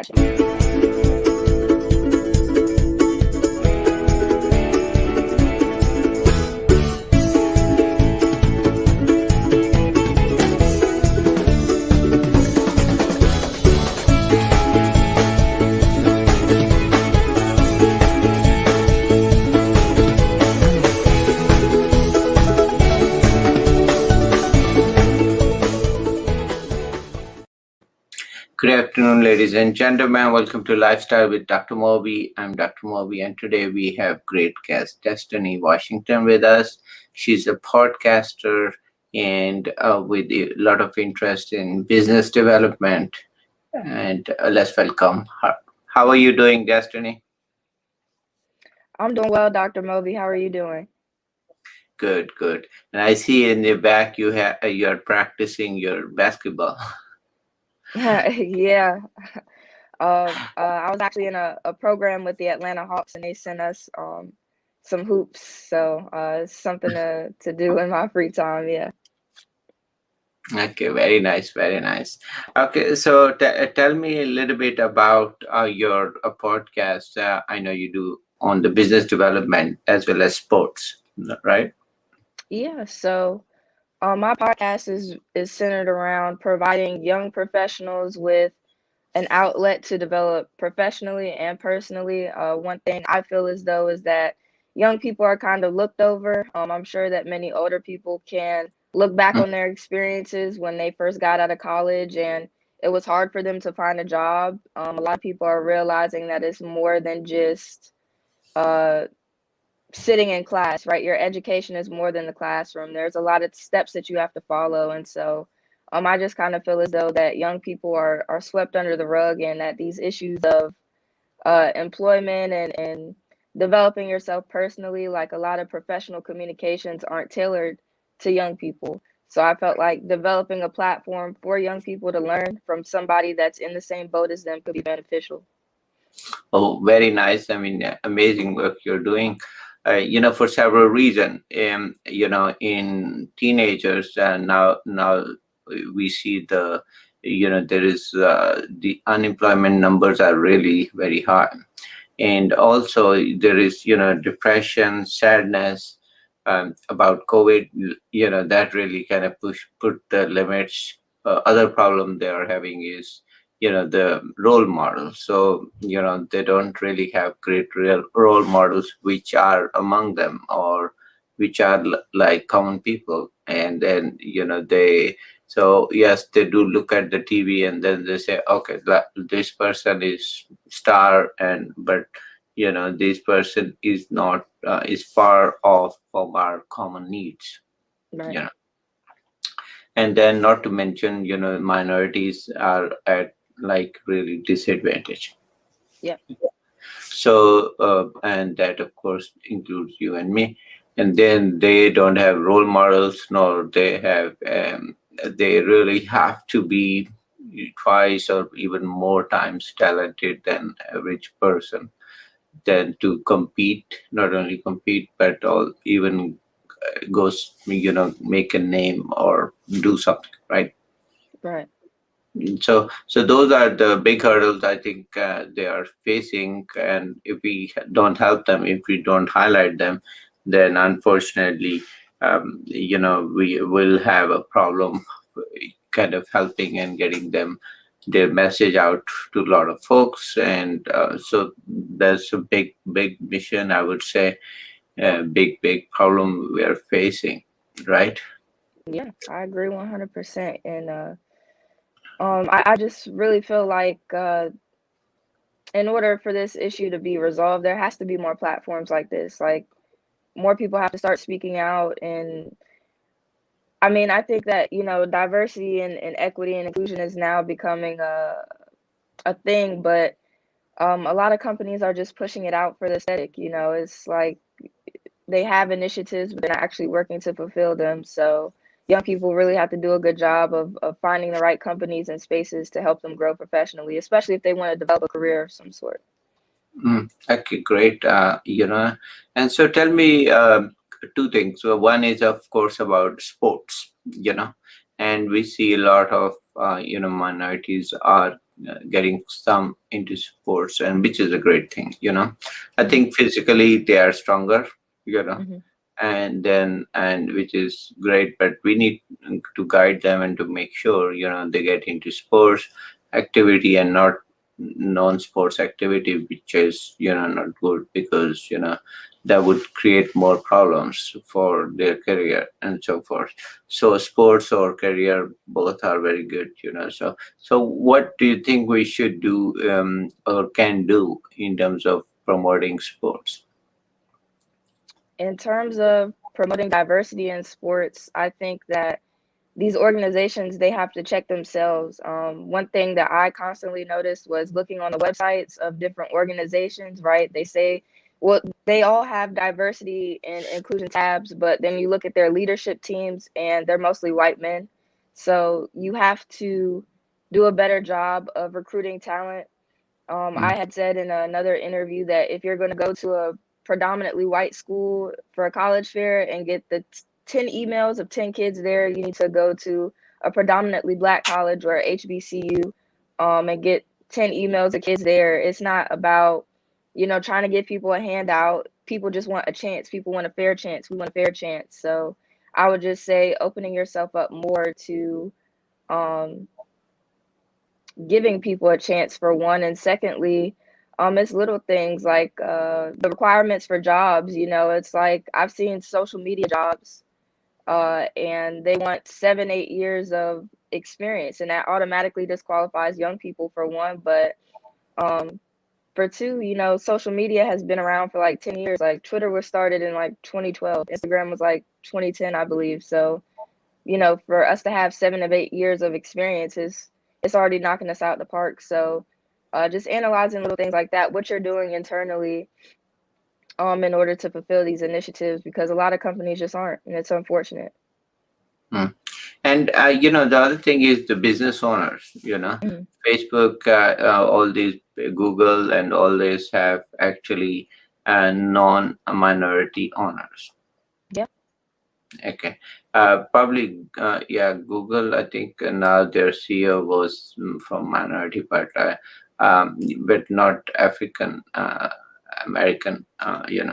Good afternoon, ladies and gentlemen. Welcome to Lifestyle with Dr. Moby. I'm Dr. Moby, and today we have great guest Destiny Washington with us. She's a podcaster and with a lot of interest in business development. And let's welcome her. How are you doing, Destiny? I'm doing well, Dr. Moby. How are you doing? Good, good. And I see in the back you're practicing your basketball. Yeah. I was actually in a program with the Atlanta Hawks, and they sent us some hoops. So it's something to do in my free time. Yeah. Okay, very nice, very nice. Okay, so tell me a little bit about your podcast. I know you do on the business development as well as sports, right? Yeah. So my podcast is centered around providing young professionals with an outlet to develop professionally and personally. One thing I feel as though is that young people are kind of looked over. I'm sure that many older people can look back Mm. on their experiences when they first got out of college and it was hard for them to find a job. A lot of people are realizing that it's more than just uh, sitting in class, right? Your education is more than the classroom. There's a lot of steps that you have to follow. And so I just kind of feel as though that young people are swept under the rug and that these issues of employment and developing yourself personally, like a lot of professional communications aren't tailored to young people. So I felt like developing a platform for young people to learn from somebody that's in the same boat as them could be beneficial. Oh, very nice. I mean, amazing work you're doing. For several reasons. In teenagers, now we see there is the unemployment numbers are really very high, and also there is depression, sadness about COVID. That really kind of put the limits. Other problem they are having is the role models. So they don't really have great real role models which are among them, or which are like common people. And then they, so yes, they do look at the TV and then they say, okay, this person is star, and but this person is not is far off from our common needs. Right. you know and then not to mention minorities are at like really disadvantage. Yeah. So and that of course includes you and me. And then they don't have role models, nor they really have to be twice or even more times talented than average person, than to compete, not only compete, but all even goes, make a name or do something, right? Right. So those are the big hurdles I think they are facing, and if we don't help them, if we don't highlight them, then unfortunately, we will have a problem kind of helping and getting them their message out to a lot of folks. And so that's a big mission, I would say, big problem we are facing, right? Yeah, I agree 100%. And I just really feel like in order for this issue to be resolved, there has to be more platforms like this. Like more people have to start speaking out. And I mean, I think that, diversity and equity and inclusion is now becoming a thing, but a lot of companies are just pushing it out for the aesthetic. It's like they have initiatives, but they're not actually working to fulfill them. So young people really have to do a good job of finding the right companies and spaces to help them grow professionally, especially if they want to develop a career of some sort. Okay, great. And so tell me two things. So one is, of course, about sports, and we see a lot of, minorities are getting some into sports, and which is a great thing. I think physically they are stronger. You know, Hmm. and which is great, but we need to guide them and to make sure they get into sports activity and not non-sports activity, which is not good, because that would create more problems for their career and so forth. So sports or career, both are very good. So what do you think we should do, or can do, in terms of promoting sports? In terms of promoting diversity in sports, I think that these organizations, they have to check themselves. One thing that I constantly noticed was looking on the websites of different organizations, right? They say, well, they all have diversity and inclusion tabs, but then you look at their leadership teams and they're mostly white men. So you have to do a better job of recruiting talent. Mm. I had said in another interview that if you're going to go to a predominantly white school for a college fair and get the 10 emails of 10 kids there, you need to go to a predominantly black college or HBCU, and get 10 emails of kids there. It's not about, trying to give people a handout. People just want a chance. People want a fair chance. We want a fair chance. So I would just say opening yourself up more to, um, giving people a chance, for one, and secondly, it's little things like the requirements for jobs. It's like I've seen social media jobs, and they want 7, 8 years of experience, and that automatically disqualifies young people, for one. But um, for two, social media has been around for like 10 years. Like Twitter was started in like 2012, Instagram was like 2010, I believe. So for us to have 7 of 8 years of experience it's already knocking us out the park. So just analyzing little things like that, what you're doing internally, in order to fulfill these initiatives, because a lot of companies just aren't, and it's unfortunate. Mm. And the other thing is the business owners. Mhm. Facebook, all these, Google, and all this have actually non-minority owners. Yep. Okay. Probably, yeah, Google, I think now their CEO was from minority, but not African American,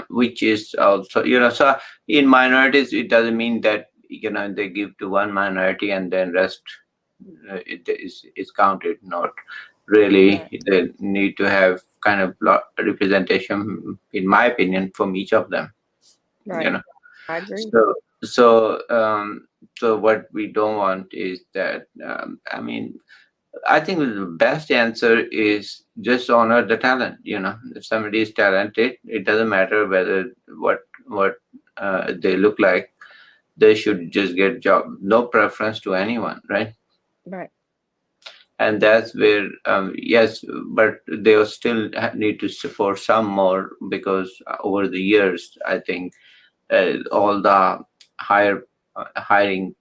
which is also, so in minorities, it doesn't mean that, they give to one minority and then rest is counted. Not really. Right. They need to have kind of representation, in my opinion, from each of them. You Right. know. I agree. So what we don't want is that. I think the best answer is just honor the talent. If somebody is talented, it doesn't matter whether what they look like. They should just get job. No preference to anyone, right? Right. And that's where, yes, but they will still need to support some more, because over the years, I think all the higher hiring,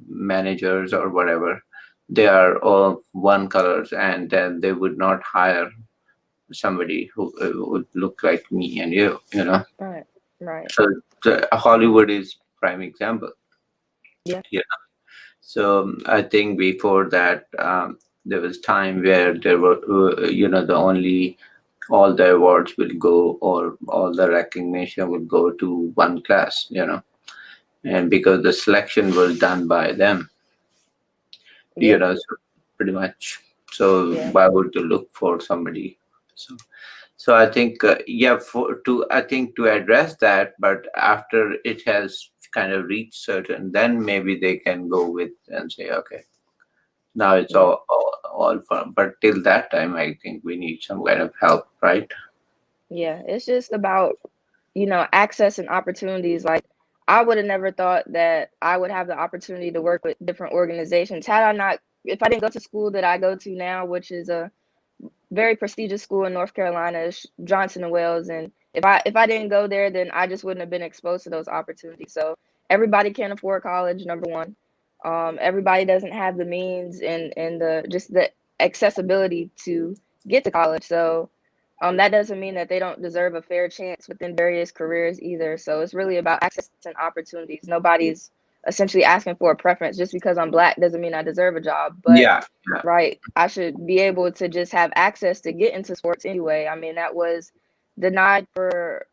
managers or whatever, they are all one colors, and then they would not hire somebody who would look like me and you. Right. Right. So Hollywood is prime example. Yeah. So I think before that, there was time where there were, the only all the awards will go, or all the recognition would go to one class, and because the selection was done by them, Yep. so pretty much. So Yeah. why would you look for somebody? So, so I think, yeah, I think to address that, but after it has kind of reached certain, then maybe they can go with and say, okay, now it's Yeah. all fun. But till that time, I think we need some kind of help, right? Yeah. It's just about, access and opportunities. Like, I would have never thought that I would have the opportunity to work with different organizations had I not, if I didn't go to school that I go to now, which is a very prestigious school in North Carolina, is Johnson and Wales. And if I didn't go there, then I just wouldn't have been exposed to those opportunities. So everybody can't afford college, number one. Everybody doesn't have the means and the just the accessibility to get to college. So that doesn't mean that they don't deserve a fair chance within various careers either. So it's really about access and opportunities. Nobody's essentially asking for a preference. Just because I'm black doesn't mean I deserve a job, but Yeah, yeah, right, I should be able to just have access to get into sports anyway. I mean, that was denied for,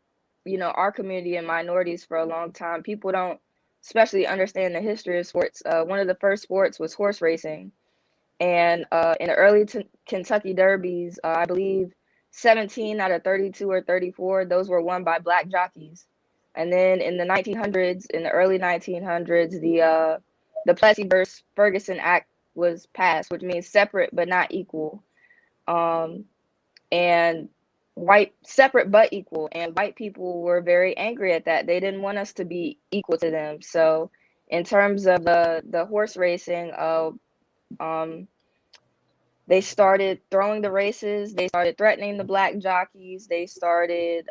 our community and minorities for a long time. People don't especially understand the history of sports. One of the first sports was horse racing. And in the early Kentucky Derbies, I believe 17 out of 32 or 34, those were won by black jockeys. And then in the 1900s, in the early 1900s, the Plessy versus Ferguson Act was passed, which means separate but not equal. Um, and white separate but equal, and white people were very angry at that. They didn't want us to be equal to them. So in terms of the horse racing, um, they started throwing the races. They started threatening the black jockeys. They started,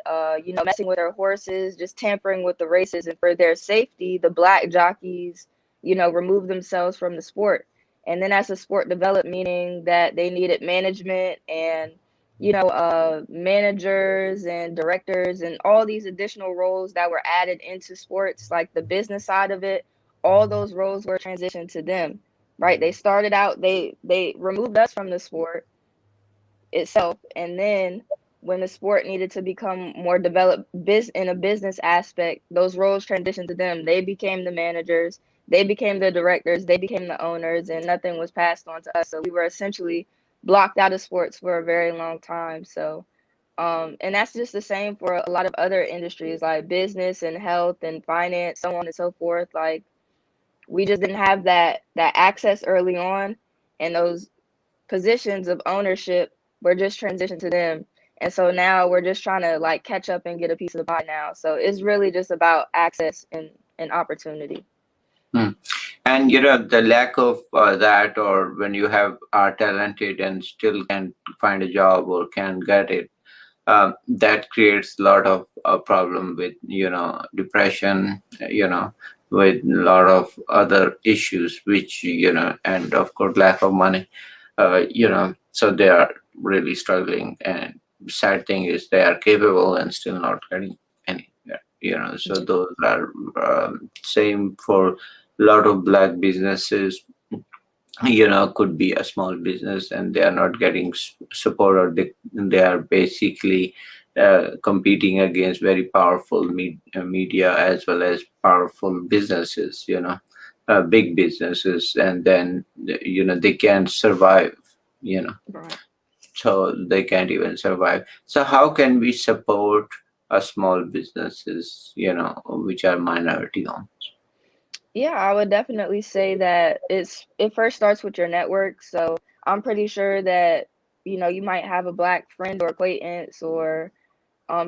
messing with their horses, just tampering with the races. And for their safety, the black jockeys, removed themselves from the sport. And then as the sport developed, meaning that they needed management and, managers and directors and all these additional roles that were added into sports, like the business side of it, all those roles were transitioned to them. Right, they started out, they removed us from the sport itself, and then when the sport needed to become more developed in a business aspect, those roles transitioned to them. They became the managers, they became the directors, they became the owners, and nothing was passed on to us. So we were essentially blocked out of sports for a very long time. So and that's just the same for a lot of other industries like business and health and finance, so on and so forth. Like, we just didn't have that access early on, and those positions of ownership were just transitioned to them. And so now we're just trying to like catch up and get a piece of the pie now. So it's really just about access and opportunity. Hmm. And the lack of that, or when you are talented and still can't find a job or can't get it, that creates a lot of problem with depression, with a lot of other issues, which and of course lack of money, so they are really struggling. And sad thing is they are capable and still not getting any, so those are same for a lot of black businesses, could be a small business and they are not getting support, or they are basically competing against very powerful media as well as powerful businesses, big businesses, and then they can't survive, you know Right. so they can't even survive. So how can we support a small businesses, which are minority owned? Yeah, I would definitely say that it first starts with your network. So I'm pretty sure that, you might have a black friend or acquaintance or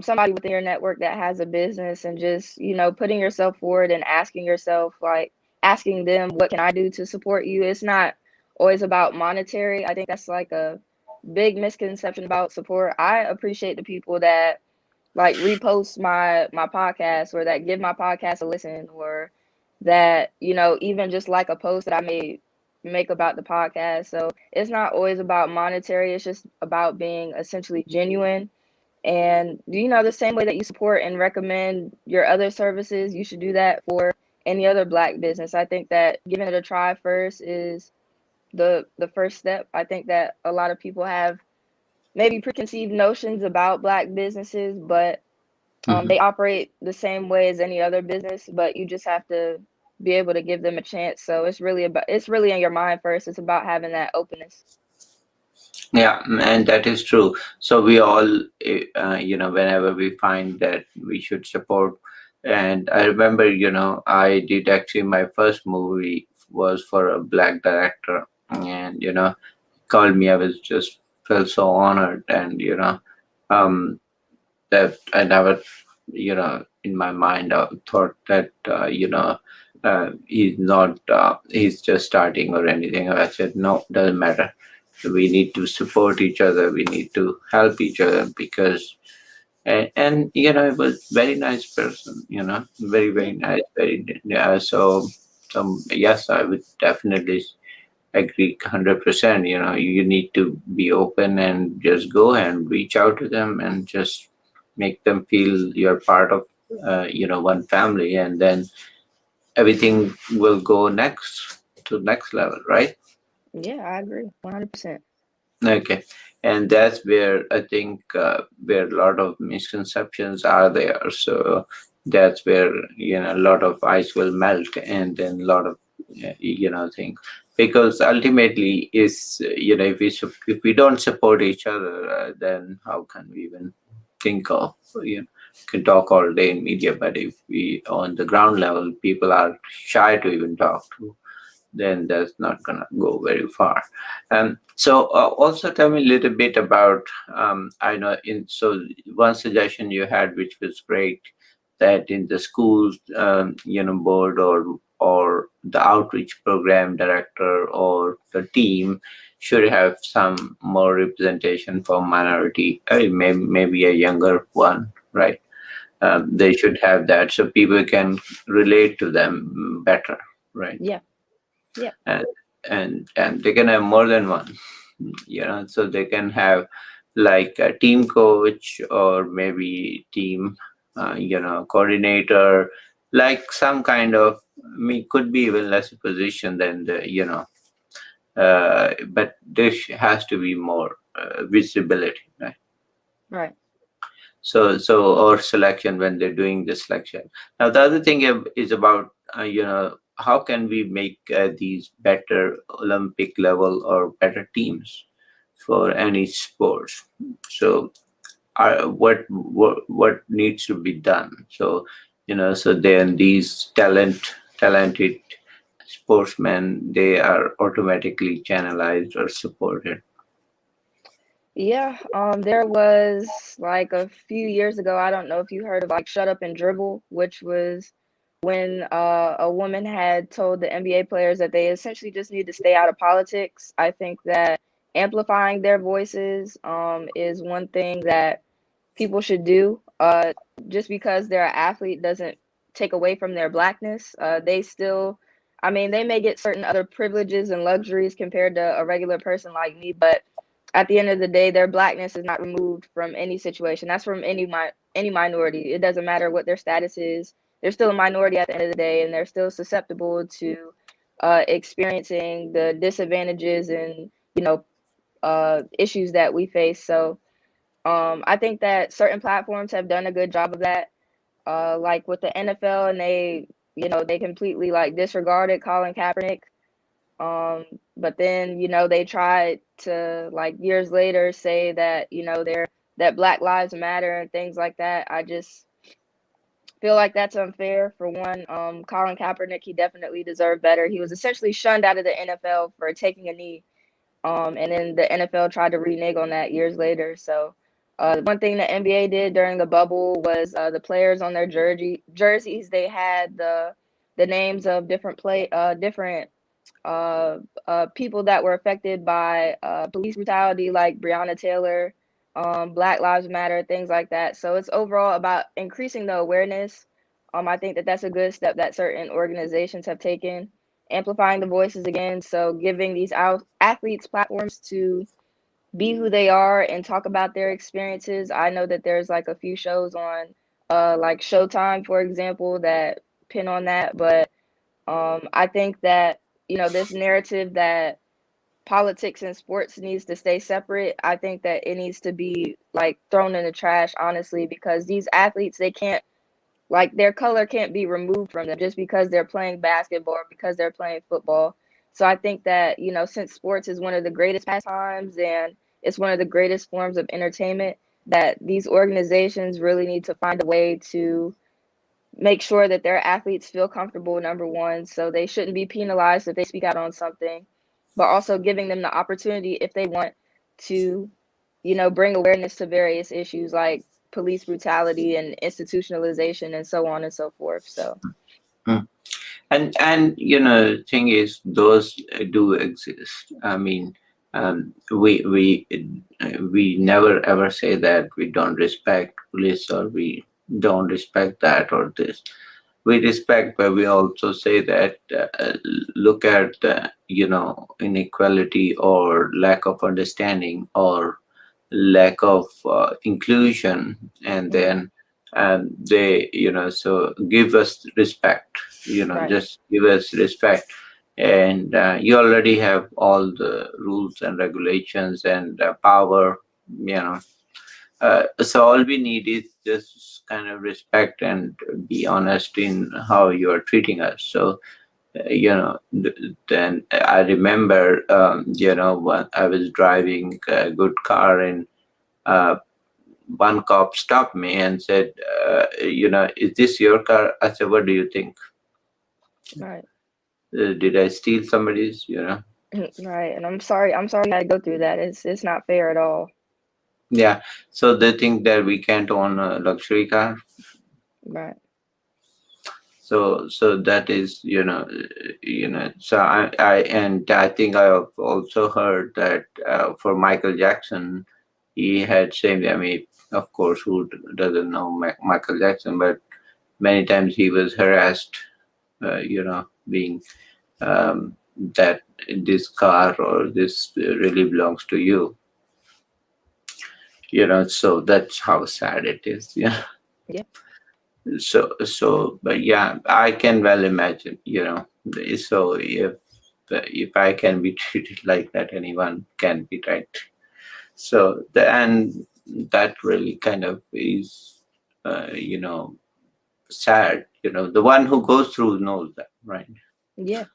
somebody within your network that has a business, and just, putting yourself forward and asking yourself, like, asking them, what can I do to support you? It's not always about monetary. I think that's like a big misconception about support. I appreciate the people that like repost my podcast, or that give my podcast a listen, or that, even just like a post that I may make about the podcast. So it's not always about monetary, it's just about being essentially genuine. And the same way that you support and recommend your other services, you should do that for any other black business. I think that giving it a try first is the first step. I think that a lot of people have maybe preconceived notions about black businesses, but Mhm. they operate the same way as any other business, but you just have to be able to give them a chance. So it's really in your mind first. It's about having that openness. Yeah, and that is true. So we all, whenever we find that we should support, and I remember, I did actually my first movie was for a black director, and called me. I was just felt so honored, and um, that I never, in my mind, thought that he's just starting or anything. I said no, doesn't matter. We need to support each other, we need to help each other, because and it was very nice person, very Yeah. nice, very, yeah. So yes, I would definitely agree 100%. You need to be open and just go and reach out to them and just make them feel you're part of one family, and then everything will go next level, right? Yeah, I agree 100%. Okay, and that's where I think where a lot of misconceptions are there. So that's where a lot of ice will melt, and then a lot of things. Because ultimately, is if we don't support each other, then how can we even think of can talk all day in media, but if we on the ground level people are shy to even talk to, then that's not gonna go very far. So also tell me a little bit about I know in so one suggestion you had, which was great, that in the schools, board or the outreach program director or the team should have some more representation for minority, maybe a younger one, right? They should have that so people can relate to them better, right? Yeah, yeah, and and they can have more than one, so they can have like a team coach or maybe team coordinator, like some kind of, I mean, could be even lesser position than the but has to be more visibility, right? right. So or selection when they're doing the selection. Now the other thing is about how can we make these better Olympic level or better teams for any sports. So what needs to be done, so so then these talented sportsmen, they are automatically channelized or supported. Yeah, there was like a few years ago, I don't know if you heard of like Shut Up and Dribble, which was when a woman had told the NBA players that they essentially just need to stay out of politics. I think that amplifying their voices is one thing that people should do. Just because they're an athlete doesn't take away from their blackness. They still, I mean, they may get certain other privileges and luxuries compared to a regular person like me, but at the end of the day, their blackness is not removed from any situation. That's from any minority. It doesn't matter what their status is. They're still a minority at the end of the day, and they're still susceptible to experiencing the disadvantages and issues that we face. So I think that certain platforms have done a good job of that. Like with the NFL, and they completely like disregarded Colin Kaepernick. But then, they tried to like years later say that, that Black Lives Matter and things like that. I just feel like that's unfair for one. Colin Kaepernick, he definitely deserved better. He was essentially shunned out of the NFL for taking a knee. And then the NFL tried to renege on that years later. So one thing the NBA did during the bubble was the players on their jerseys, they had the names of different people that were affected by police brutality, like Breonna Taylor, Black Lives Matter, things like that. So it's overall about increasing the awareness. I think that that's a good step that certain organizations have taken, amplifying the voices again. So giving these athletes platforms to be who they are and talk about their experiences. I know that there's like a few shows on, like Showtime, for example, that pin on that, but I think that, this narrative that politics and sports needs to stay separate, I think that it needs to be like thrown in the trash, honestly, because these athletes, they can't, like, their color can't be removed from them just because they're playing basketball or because they're playing football. So I think that, since sports is one of the greatest pastimes and it's one of the greatest forms of entertainment, that these organizations really need to find a way to make sure that their athletes feel comfortable, number one. So they shouldn't be penalized if they speak out on something, but also giving them the opportunity if they want to, bring awareness to various issues like police brutality and institutionalization and so on and so forth. So, Mm. And thing is, those do exist. I mean, we never ever say that we don't respect police or we don't respect that or this. We respect, but we also say that look at inequality or lack of understanding or lack of inclusion, and mhm, then they so give us respect, Right. just give us respect. And you already have all the rules and regulations and power, you know. So all we need is just kind of respect and be honest in how you are treating us. So then I remember, when I was driving a good car, and uh, one cop stopped me and said, is this your car? I said, what do you think? Right. Did I steal somebody's? Right. And I'm sorry you had to go through that. It's not fair at all. Yeah. So they think that we can't own a luxury car. Right. So that is, so I think I have also heard that for Michael Jackson, he had same. I mean, of course, who doesn't know Michael Jackson, but many times he was harassed, being that this car or this really belongs to you. So that's how sad it is. Yeah. Yeah. But yeah, I can well imagine. So if I can be treated like that, anyone can be, right? So and that really kind of is, sad. The one who goes through knows that, right? Yeah.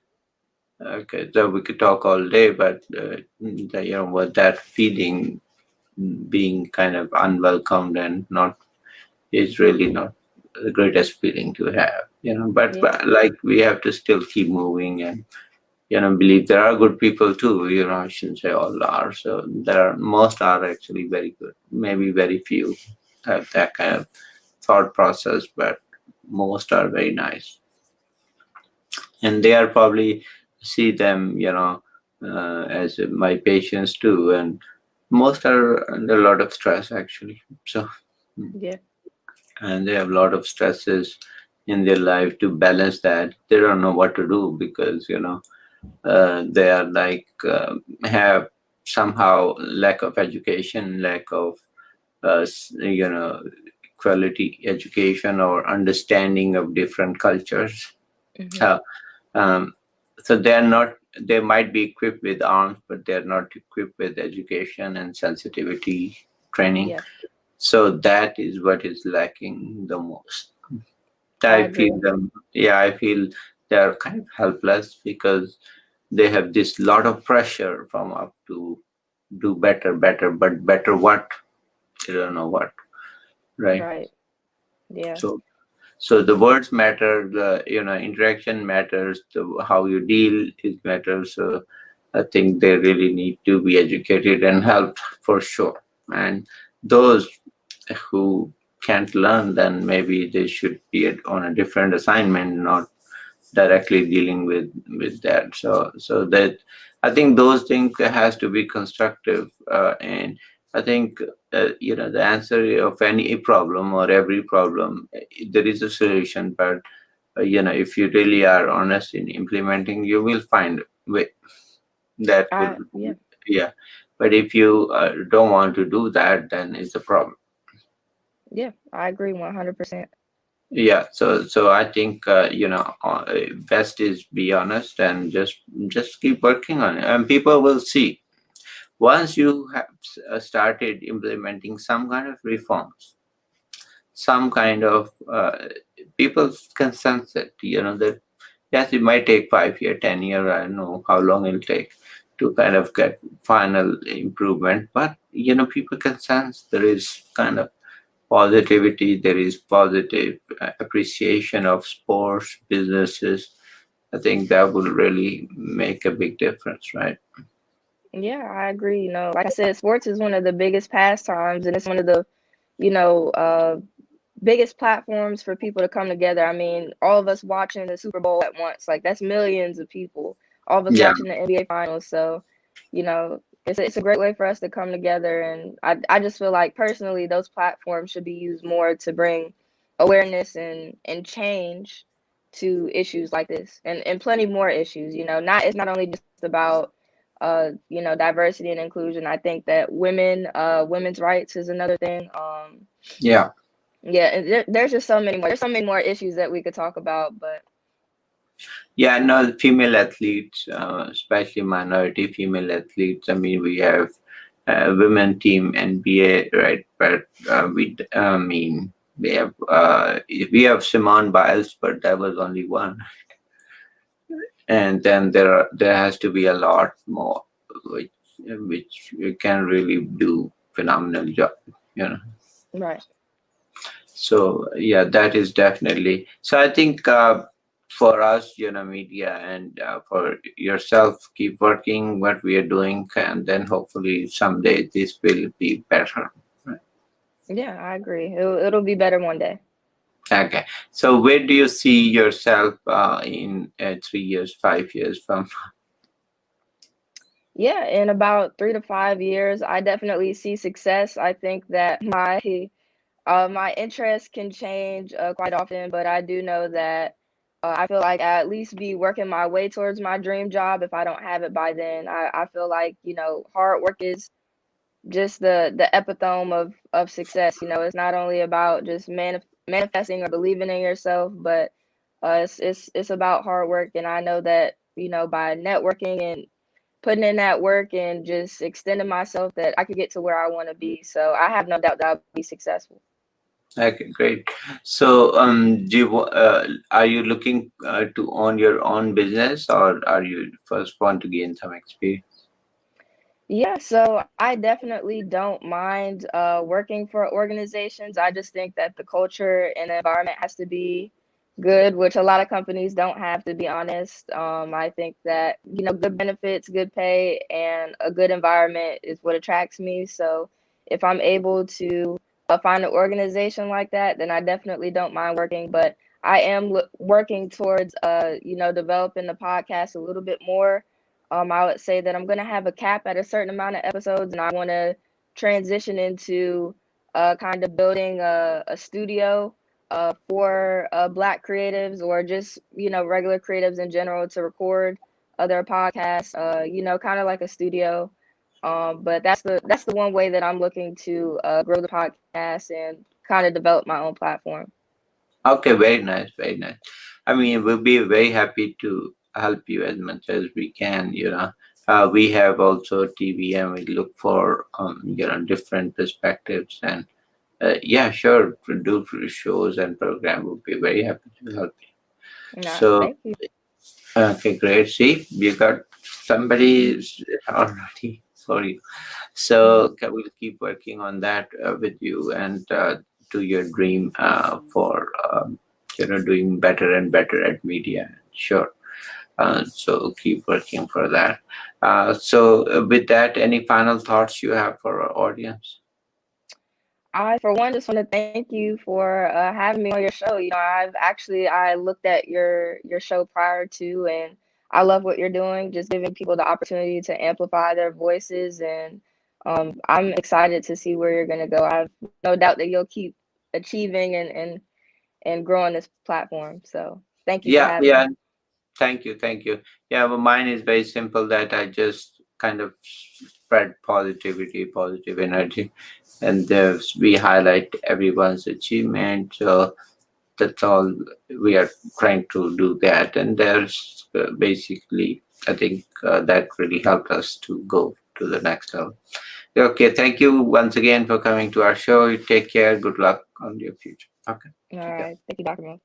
Okay, so we could talk all day, but what that feeling, being kind of unwelcomed and not, is really not the greatest feeling to have. Yeah. But like, we have to still keep moving, and believe there are good people too. I shouldn't say all are. So most are actually very good. Maybe very few have that kind of thought process, but most are very nice, and they are probably see them, as my patients too, and most are under a lot of stress actually. So, Yeah. and they have a lot of stresses in their life. To balance that, they don't know what to do, because they are like, have somehow lack of education, lack of quality education or understanding of different cultures. Hmm. uh, um, so they might be equipped with arms, but they're not equipped with education and sensitivity training. Yeah. So that is what is lacking the most. I I feel agree. them. Yeah, I feel they are kind of helpless, because they have this lot of pressure from up to do better, better, but better what? They don't know what, right? Right. Yeah. So, so the words matter, the interaction matters, how you deal is matters. So I think they really need to be educated and helped for sure. And those who can't learn, then maybe they should be on a different assignment, not directly dealing with that. So that, I think those things has to be constructive, and I think, the answer of any problem or every problem, there is a solution. But if you really are honest in implementing, you will find a way that will. Yeah. Yeah. But if you don't want to do that, then it's a problem. Yeah. I agree 100%. Yeah, so I think, best is be honest, and just keep working on it, and people will see. Once you have started implementing some kind of reforms, some kind of, people can sense it. That yes, it might take 5 year, 10 year. I don't know how long it'll take to kind of get final improvement, but people can sense there is kind of positivity, there is positive appreciation of sports, businesses. I think that will really make a big difference, right? Yeah, I agree. Like I said, sports is one of the biggest pastimes, and it's one of the, you know, uh, biggest platforms for people to come together. I mean, all of us watching the Super Bowl at once, like that's millions of people. All of us Yeah, watching the NBA finals. So, it's a great way for us to come together. And I just feel like personally, those platforms should be used more to bring awareness and change to issues like this, and plenty more issues. It's not only just about diversity and inclusion. I think that women's rights is another thing. yeah, Yeah, and there's just so many more. There's so many more issues that we could talk about, but Yeah, no, female athletes, especially minority female athletes. I mean, we have women team NBA, right? But I mean, we have Simone Biles, but that was only one. And then there has to be a lot more, which can really do phenomenal job. You know. Right. So yeah, that is definitely. So I think for us, media, and for yourself, keep working what we are doing, and then hopefully someday this will be better. Right. Yeah, I agree. It'll be better one day. Okay. So where do you see yourself in 3 years, 5 years from? Yeah, in about 3 to 5 years, I definitely see success. I think that my interests can change quite often, but I do know that I feel like I at least be working my way towards my dream job if I don't have it by then. I feel like, hard work is just the epitome of success. It's not only about just manifesting or believing in yourself, but it's about hard work. And I know that, by networking and putting in that work and just extending myself, that I could get to where I want to be. So I have no doubt that I'll be successful. Okay, great. So are you looking to own your own business, or are you first want to gain some experience? Yeah, so I definitely don't mind working for organizations. I just think that the culture and the environment has to be good, which a lot of companies don't have, to be honest. I think that, good benefits, good pay, and a good environment is what attracts me. So if I'm able to find an organization like that, then I definitely don't mind working. But I am working towards, developing the podcast a little bit more. I would say that I'm going to have a cap at a certain amount of episodes, and I want to transition into kind of building a studio for Black creatives, or just, regular creatives in general, to record other podcasts, kind of like a studio. But that's the one way that I'm looking to grow the podcast and kind of develop my own platform. Okay, very nice, very nice. I mean, we'll be very happy to help you as much as we can. We have also TV, and we look for different perspectives. And yeah, sure, to do shows and program. We'll be very happy to help you. Nah, So thank you. okay, great. See, you got somebody already for you. So we'll keep working on that with you, and to your dream for doing better and better at media. Sure. So keep working for that. So with that, any final thoughts you have for our audience? I, for one, just want to thank you for having me on your show. I looked at your show prior to, and I love what you're doing, just giving people the opportunity to amplify their voices. And I'm excited to see where you're going to go. I have no doubt that you'll keep achieving and growing this platform. So thank you for Yeah, having yeah. me. Thank you, thank you. Yeah, well, mine is very simple, that I just kind of spread positivity, positive energy, and we highlight everyone's achievement. So that's all we are trying to do that. And there's basically, I think that really helped us to go to the next level. Okay, thank you once again for coming to our show. You take care. Good luck on your future. Okay, All take care. right. Thank you, Dr. Mo.